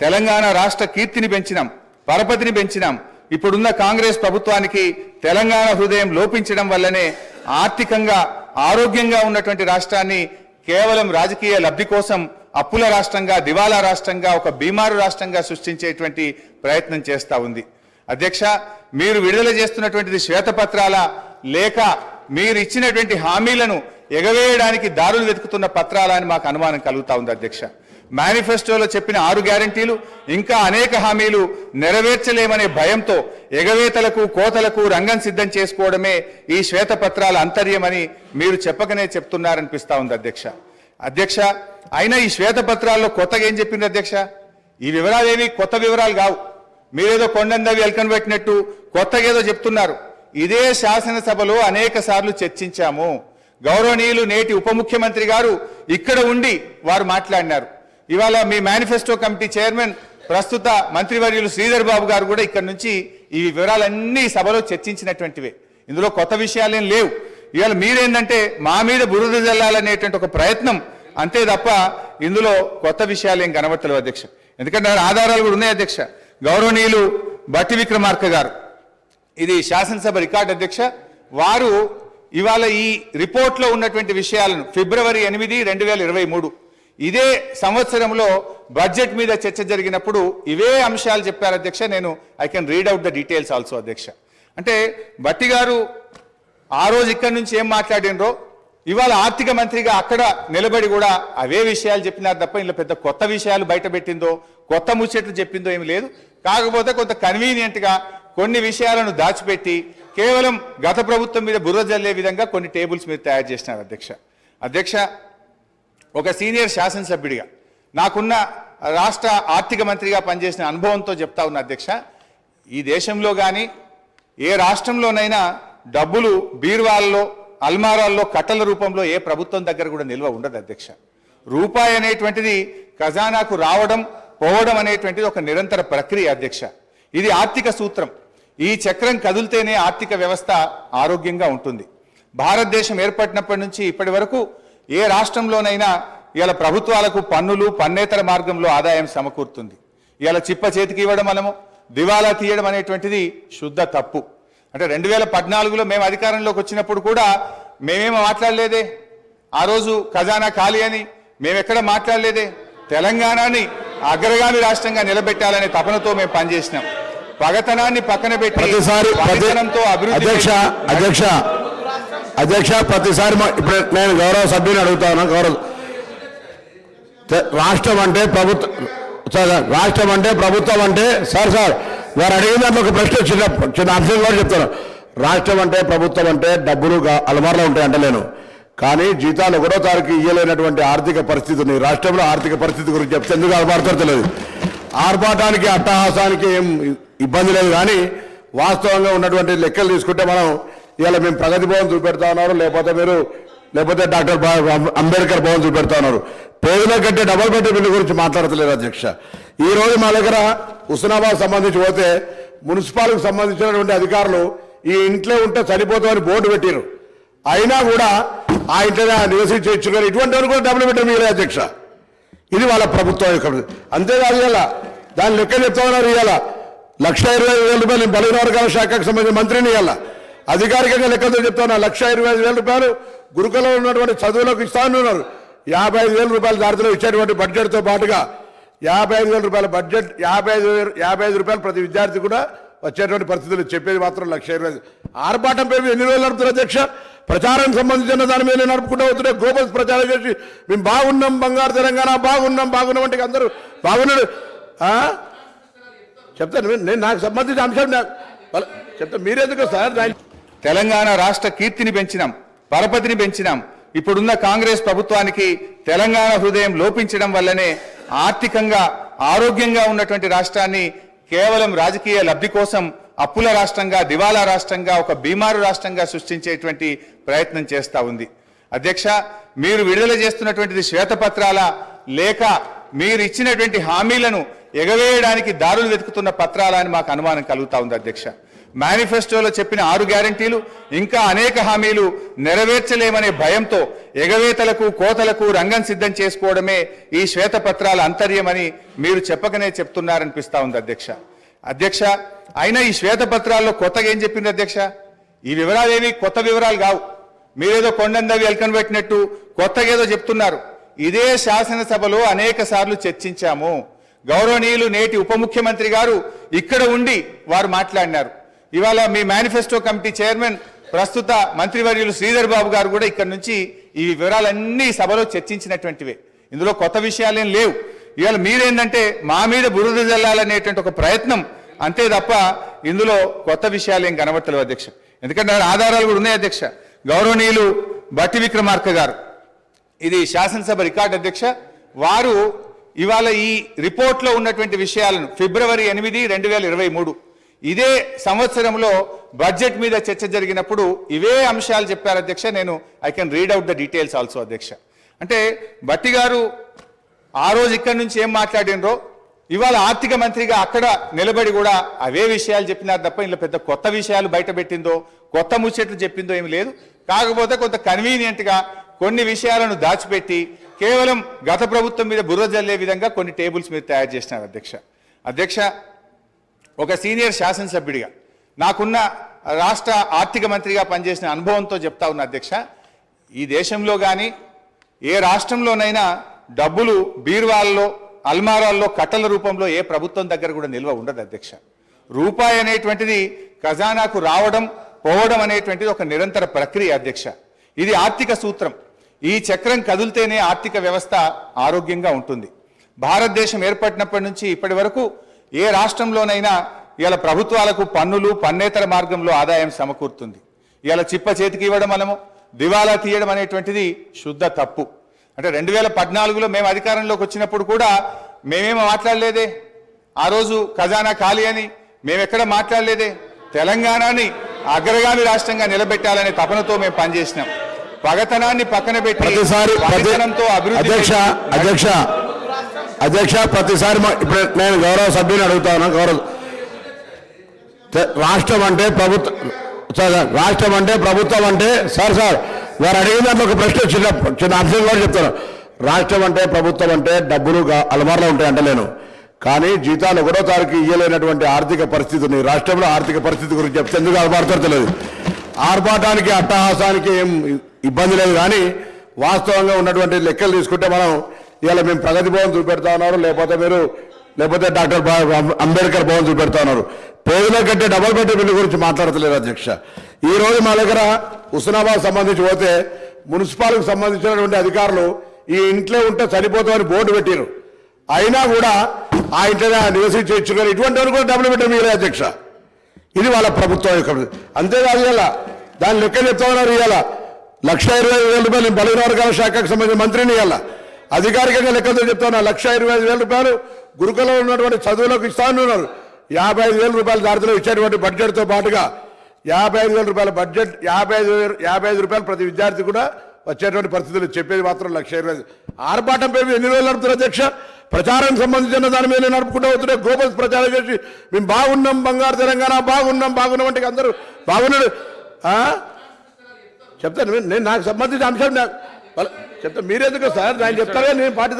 తెలంగాణ రాష్ట్ర కీర్తిని పెంచినాం, పరపతిని పెంచినాం. ఇప్పుడున్న కాంగ్రెస్ ప్రభుత్వానికి తెలంగాణ హృదయం లోపించడం వల్లనే ఆర్థికంగా ఆరోగ్యంగా ఉన్నటువంటి రాష్ట్రాన్ని కేవలం రాజకీయ లబ్ధి కోసం అప్పుల రాష్ట్రంగా, దివాలా రాష్ట్రంగా, ఒక బీమారు రాష్ట్రంగా సృష్టించేటువంటి ప్రయత్నం చేస్తూ ఉంది. అధ్యక్ష, మీరు విడుదల చేస్తున్నటువంటిది శ్వేతపత్రాల లేక మీరు ఇచ్చినటువంటి హామీలను ఎగవేయడానికి దారులు వెతుకుతున్న పత్రాల అని మాకు అనుమానం కలుగుతా ఉంది. అధ్యక్ష, మేనిఫెస్టోలో చెప్పిన 6 గ్యారంటీలు ఇంకా అనేక హామీలు నెరవేర్చలేమనే భయంతో ఎగవేతలకు, కోతలకు రంగం సిద్ధం చేసుకోవడమే ఈ శ్వేతపత్రాల అంతర్యమని మీరు చెప్పకనే చెప్తున్నారనిపిస్తా ఉంది. అధ్యక్ష, అయినా ఈ శ్వేతపత్రాల్లో కొత్తగా ఏం చెప్పింది అధ్యక్ష? ఈ వివరాలు ఏవి కొత్త వివరాలు కావు. మీరేదో కొండందవి ఎల్కన్ పెట్టినట్టు కొత్తగా ఏదో చెప్తున్నారు. ఇదే శాసనసభలో అనేక సార్లు చర్చించాము. గౌరవనీయులు నేటి ఉప ముఖ్యమంత్రి గారు ఇక్కడ ఉండి వారు మాట్లాడినారు. ఇవాళ మీ మేనిఫెస్టో కమిటీ చైర్మన్ ప్రస్తుత మంత్రివర్యులు శ్రీధర్ బాబు గారు కూడా ఇక్కడ నుంచి ఈ వివరాలన్నీ సభలో చర్చించినటువంటివే. ఇందులో కొత్త విషయాలేం లేవు. ఇవాళ మీరేందంటే మా మీద బురద జల్లాలనేటువంటి ఒక ప్రయత్నం అంతే తప్ప ఇందులో కొత్త విషయాలు ఏం కనబడతలేవు అధ్యక్ష. ఎందుకంటే ఆధారాలు కూడా ఉన్నాయి అధ్యక్ష. గౌరవనీయులు బట్టి విక్రమార్క గారు, ఇది శాసనసభ రికార్డు అధ్యక్ష, వారు ఇవాళ ఈ రిపోర్ట్లో ఉన్నటువంటి విషయాలను ఫిబ్రవరి 8, 2023 ఇదే సంవత్సరంలో బడ్జెట్ మీద చర్చ జరిగినప్పుడు ఇవే అంశాలు చెప్పారు అధ్యక్ష. నేను I can read out the details also అధ్యక్ష. అంటే బట్టి గారు ఆ రోజు ఇక్కడి నుంచి ఏం మాట్లాడినరో ఇవాళ ఆర్థిక మంత్రిగా అక్కడ నిలబడి కూడా అవే విషయాలు చెప్పినారు తప్ప ఇందులో పెద్ద కొత్త విషయాలు బయట పెట్టిందో, కొత్త ముచ్చట్లు చెప్పిందో ఏమి లేదు. కాకపోతే కొంత కన్వీనియంట్గా కొన్ని విషయాలను దాచిపెట్టి కేవలం గత ప్రభుత్వం మీద బుర్ర జల్లే విధంగా కొన్ని టేబుల్స్ మీరు తయారు చేసినారు అధ్యక్ష. ఒక సీనియర్ శాసనసభ్యుడిగా నాకున్న రాష్ట్ర ఆర్థిక మంత్రిగా పనిచేసిన అనుభవంతో చెప్తా ఉన్న అధ్యక్ష, ఈ దేశంలో కానీ ఏ రాష్ట్రంలోనైనా డబ్బులు బీర్వాల్లో, అల్మారాల్లో కట్టల రూపంలో ఏ ప్రభుత్వం దగ్గర కూడా నిల్వ ఉండదు అధ్యక్ష. రూపాయి అనేటువంటిది ఖజానాకు రావడం, పోవడం అనేటువంటిది ఒక నిరంతర ప్రక్రియ అధ్యక్ష. ఇది ఆర్థిక సూత్రం. ఈ చక్రం కదిలితేనే ఆర్థిక వ్యవస్థ ఆరోగ్యంగా ఉంటుంది. భారతదేశం ఏర్పడినప్పటి నుంచి ఇప్పటి వరకు ఏ రాష్ట్రంలోనైనా ఇవాళ ప్రభుత్వాలకు పన్నులు, పన్నేతర మార్గంలో ఆదాయం సమకూరుతుంది. ఇవాళ చిప్ప చేతికి ఇవ్వడం వలన దివాలా తీయడం అనేటువంటిది శుద్ధ తప్పు. అంటే 2014లో మేము అధికారంలోకి వచ్చినప్పుడు కూడా మేమేమో మాట్లాడలేదే. ఆ రోజు ఖజానా ఖాళీ అని మేమెక్కడ మాట్లాడలేదే. తెలంగాణని అగ్రగామి రాష్ట్రంగా నిలబెట్టాలనే తపనతో మేము పనిచేసినాం. పగతనాన్ని పక్కన పెట్టి అధ్యక్ష ప్రతిసారి ఇప్పుడు నేను గౌరవ సభ్యుని అడుగుతాను. రాష్ట్రం అంటే ప్రభుత్వం అంటే సార్ వారు అడిగిన దాంట్లో ఒక ప్రశ్న చిన్న అంశం కూడా చెప్తాను. రాష్ట్రం అంటే ప్రభుత్వం అంటే డబ్బులు అలమార్లో ఉంటాయి అంటలేను, కానీ జీతాలు 1వ తారీఖు ఇయ్యలేనటువంటి ఆర్థిక పరిస్థితి ఉంది. రాష్ట్రంలో ఆర్థిక పరిస్థితి గురించి చెప్తే ఎందుకు ఆర్భాడతారో తెలియదు. ఆర్భాటానికి, అట్టహాసానికి ఏం ఇబ్బంది లేదు, కానీ వాస్తవంగా ఉన్నటువంటి లెక్కలు తీసుకుంటే మనం ఇవాళ మేము ప్రగతి భవన్ చూపెడతా ఉన్నారు, లేకపోతే డాక్టర్ అంబేద్కర్ భవన్ చూపెడతా ఉన్నారు. పేదల కంటే డబల్ బెడ్రూమ్ బిల్లు గురించి మాట్లాడతలేదు అధ్యక్ష. ఈ రోజు మా దగ్గర హుస్నాబాద్ సంబంధించి పోతే మున్సిపాలిటీకి సంబంధించినటువంటి అధికారులు ఈ ఇంట్లో ఉంటే చనిపోతామని బోర్డు పెట్టారు. అయినా కూడా ఆ ఇంట్లో నివసించవచ్చు, కానీ ఇటువంటి వారు కూడా డబుల్ బెడ్రూమ్ ఇవ్వలేదు అధ్యక్ష. ఇది వాళ్ళ ప్రభుత్వం యొక్క. అంతేకాదు ఇవాళ దాని లెక్క చెప్తా ఉన్నారు. ఇవాళ 1,25,000 నేను బలహీన వర్గాల శాఖకు సంబంధించిన మంత్రిని ఇవాళ అధికారికంగా లెక్కతో చెప్తా ఉన్నా. 1,25,000 గురుకులంలో ఉన్నటువంటి చదువులకు ఇస్తా ఉన్నారు. 55,000 రూపాయల దారిలో ఇచ్చేటువంటి బడ్జెట్తో పాటుగా 55,000 రూపాయల బడ్జెట్, 55 రూపాయలు ప్రతి విద్యార్థి కూడా వచ్చేటువంటి పరిస్థితులు చెప్పేది మాత్రం 1,20,000. ఆర్భాటం పేరు ఎన్ని రోజులు నడుపుతారు అధ్యక్ష? ప్రచారానికి సంబంధించిన దాని మీద నడుపుకుంటూ అవుతుంటే గ్లోబల్స్ ప్రచారం చేసి మేము బాగున్నాం, బంగారు తెలంగాణ బాగున్నాం అంటే అందరూ బాగున్నాడు చెప్తాను. నేను నాకు సంబంధించిన అంశం చెప్తా, మీరెందుకు సార్? తెలంగాణ రాష్ట్ర కీర్తిని పెంచినాం, పరపతిని పెంచినాం. ఇప్పుడున్న కాంగ్రెస్ ప్రభుత్వానికి తెలంగాణ హృదయం లోపించడం వల్లనే ఆర్థికంగా ఆరోగ్యంగా ఉన్నటువంటి రాష్ట్రాన్ని కేవలం రాజకీయ లబ్ధి కోసం అప్పుల రాష్ట్రంగా, దివాలా రాష్ట్రంగా, ఒక బీమారు రాష్ట్రంగా సృష్టించేటువంటి ప్రయత్నం చేస్తూ ఉంది. అధ్యక్ష, మీరు విడుదల చేస్తున్నటువంటిది శ్వేతపత్రాల లేక మీరు ఇచ్చినటువంటి హామీలను ఎగవేయడానికి దారులు వెతుకుతున్న పత్రాల అని మాకు అనుమానం కలుగుతా ఉంది అధ్యక్ష. మేనిఫెస్టోలో చెప్పిన 6 గ్యారంటీలు ఇంకా అనేక హామీలు నెరవేర్చలేమనే భయంతో ఎగవేతలకు కోతలకు రంగం సిద్ధం చేసుకోవడమే ఈ శ్వేతపత్రాల అంతర్యమని మీరు చెప్పకనే చెప్తున్నారనిపిస్తా ఉంది అధ్యక్ష అయినా ఈ శ్వేతపత్రాల్లో కొత్తగా ఏం చెప్పింది అధ్యక్ష? ఈ వివరాలు ఏవి కొత్త వివరాలు కావు. మీరేదో కొండందవి ఎల్కను పెట్టినట్టు కొత్తగా ఏదో చెప్తున్నారు. ఇదే శాసనసభలో అనేక సార్లు చర్చించాము. గౌరవనీయులు నేటి ఉప ముఖ్యమంత్రి గారు ఇక్కడ ఉండి వారు మాట్లాడినారు. ఇవాళ మీ మేనిఫెస్టో కమిటీ చైర్మన్ ప్రస్తుత మంత్రివర్యులు శ్రీధర్ బాబు గారు కూడా ఇక్కడ నుంచి ఈ వివరాలన్నీ సభలో చర్చించినటువంటివే. ఇందులో కొత్త విషయాలేం లేవు. ఇవాళ మీరేంటంటే మా మీద బురద జల్లాలనేటువంటి ఒక ప్రయత్నం అంతే తప్ప ఇందులో కొత్త విషయాలు ఏం కనబడతలేవు అధ్యక్ష. ఎందుకంటే ఆధారాలు కూడా ఉన్నాయి అధ్యక్ష. గౌరవనీయులు బట్టి విక్రమార్క గారు, ఇది శాసనసభ రికార్డు అధ్యక్ష, వారు ఇవాళ ఈ రిపోర్ట్లో ఉన్నటువంటి విషయాలను ఫిబ్రవరి 8, 2023 ఇదే సంవత్సరంలో బడ్జెట్ మీద చర్చ జరిగినప్పుడు ఇవే అంశాలు చెప్పారు అధ్యక్ష. నేను I can read out the details also అధ్యక్ష. అంటే బట్టి గారు ఆ రోజు ఇక్కడి నుంచి ఏం మాట్లాడినరో ఇవాళ ఆర్థిక మంత్రిగా అక్కడ నిలబడి కూడా అవే విషయాలు చెప్పినారు తప్ప ఇందులో పెద్ద కొత్త విషయాలు బయట పెట్టిందో కొత్త ముచ్చట్లు చెప్పిందో ఏమి లేదు. కాకపోతే కొంత కన్వీనియంట్గా కొన్ని విషయాలను దాచిపెట్టి కేవలం గత ప్రభుత్వం మీద బుర్ర జల్లే విధంగా కొన్ని టేబుల్స్ మీరు తయారు చేసినారు అధ్యక్ష. ఒక సీనియర్ శాసనసభ్యుడిగా నాకున్న రాష్ట్ర ఆర్థిక మంత్రిగా పనిచేసిన అనుభవంతో చెప్తా ఉన్న అధ్యక్ష, ఈ దేశంలో కానీ ఏ రాష్ట్రంలోనైనా డబ్బులు బీరువాల్లో అల్మారాల్లో కట్టల రూపంలో ఏ ప్రభుత్వం దగ్గర కూడా నిల్వ ఉండదు అధ్యక్ష. రూపాయి అనేటువంటిది ఖజానాకు రావడం పోవడం అనేటువంటిది ఒక నిరంతర ప్రక్రియ అధ్యక్ష. ఇది ఆర్థిక సూత్రం. ఈ చక్రం కదిలితేనే ఆర్థిక వ్యవస్థ ఆరోగ్యంగా ఉంటుంది. భారతదేశం ఏర్పడినప్పటి నుంచి ఇప్పటి వరకు ఏ రాష్ట్రంలోనైనా ఇవాళ ప్రభుత్వాలకు పన్నులు పన్నేతర మార్గంలో ఆదాయం సమకూరుతుంది. ఇవాళ చిప్ప చేతికి ఇవ్వడం మనము దివాలా తీయడం అనేటువంటిది శుద్ధ తప్పు. అంటే 2014లో మేము అధికారంలోకి వచ్చినప్పుడు కూడా మేమేమో మాట్లాడలేదే. ఆ రోజు ఖజానా ఖాళీ అని మేమెక్కడ మాట్లాడలేదే. తెలంగాణని అగ్రగామి రాష్ట్రంగా నిలబెట్టాలనే తపనతో మేము పనిచేసినాం. పగతనాన్ని పక్కన పెట్టి పగతనంతో అభివృద్ధి అధ్యక్ష ప్రతిసారి ఇప్పుడు నేను గౌరవ సభ్యుని అడుగుతా ఉన్నా. రాష్ట్రం అంటే ప్రభుత్వం అంటే సార్ వారు అడిగిన దాంట్లో ఒక ప్రశ్న చిన్న అంశం కూడా చెప్తాను. రాష్ట్రం అంటే ప్రభుత్వం అంటే డబ్బులు అలమార్లో ఉంటాయి అంటలేను, కానీ జీతాలు 1వ తారీఖు ఇయ్యలేనటువంటి ఆర్థిక పరిస్థితిని రాష్ట్రంలో ఆర్థిక పరిస్థితి గురించి చెప్తే ఎందుకు ఆర్భాడతారో తెలియదు. ఆర్భాటానికి అట్టహాసానికి ఏం ఇబ్బంది లేదు, కానీ వాస్తవంగా ఉన్నటువంటి లెక్కలు తీసుకుంటే మనం ఇవాళ మేము ప్రగతి భవన్ చూపెడతా ఉన్నారు, లేకపోతే డాక్టర్ అంబేద్కర్ భవన్ చూపెడతా ఉన్నారు. పేదల కంటే డబల్ బెడ్ బిల్లు గురించి మాట్లాడతలేదు అధ్యక్ష. ఈ రోజు మా దగ్గర హుస్నాబాద్ సంబంధించి పోతే మున్సిపాలిటీకి సంబంధించినటువంటి అధికారులు ఈ ఇంట్లో ఉంటే సరిపోతామని బోర్డు పెట్టారు. అయినా కూడా ఆ ఇంట్లో నివసించవచ్చు, కానీ ఇటువంటి కూడా డబుల్ బెడ్ మిగిలే అధ్యక్ష. ఇది వాళ్ళ ప్రభుత్వం యొక్క. అంతేకాదు ఇవాళ దాని లెక్క చెప్తా ఉన్నారు. ఇవాళ 1,25,000 నేను బలహీన వర్గాల శాఖకు సంబంధించిన మంత్రిని ఇవాళ అధికారికంగా లెక్కతో చెప్తా ఉన్నా. 1,25,000 గురుకులంలో ఉన్నటువంటి చదువులకు ఇస్తానున్నారు. 55,000 రూపాయల దారిలో ఇచ్చేటువంటి బడ్జెట్తో పాటుగా 55,000 రూపాయల బడ్జెట్ 55 రూపాయలు ప్రతి విద్యార్థి కూడా వచ్చేటువంటి పరిస్థితులు చెప్పేది మాత్రం 1,20,000. ఆర్భాటం పేరు ఎన్ని రోజులు నడుపుతారు అధ్యక్ష? ప్రచారానికి సంబంధించిన దాని మీద నడుపుకుంటూ అవుతుంటే గ్లోబల్ ప్రచారం చేసి మేము బాగున్నాం, బంగారు తెలంగాణ బాగున్నాం అంటే అందరూ బాగున్నాడు చెప్తాను. నేను నాకు సంబంధించిన అంశం చెప్తాను. మీరెందుకు సార్ నేను చెప్తారు, నేను పార్టీ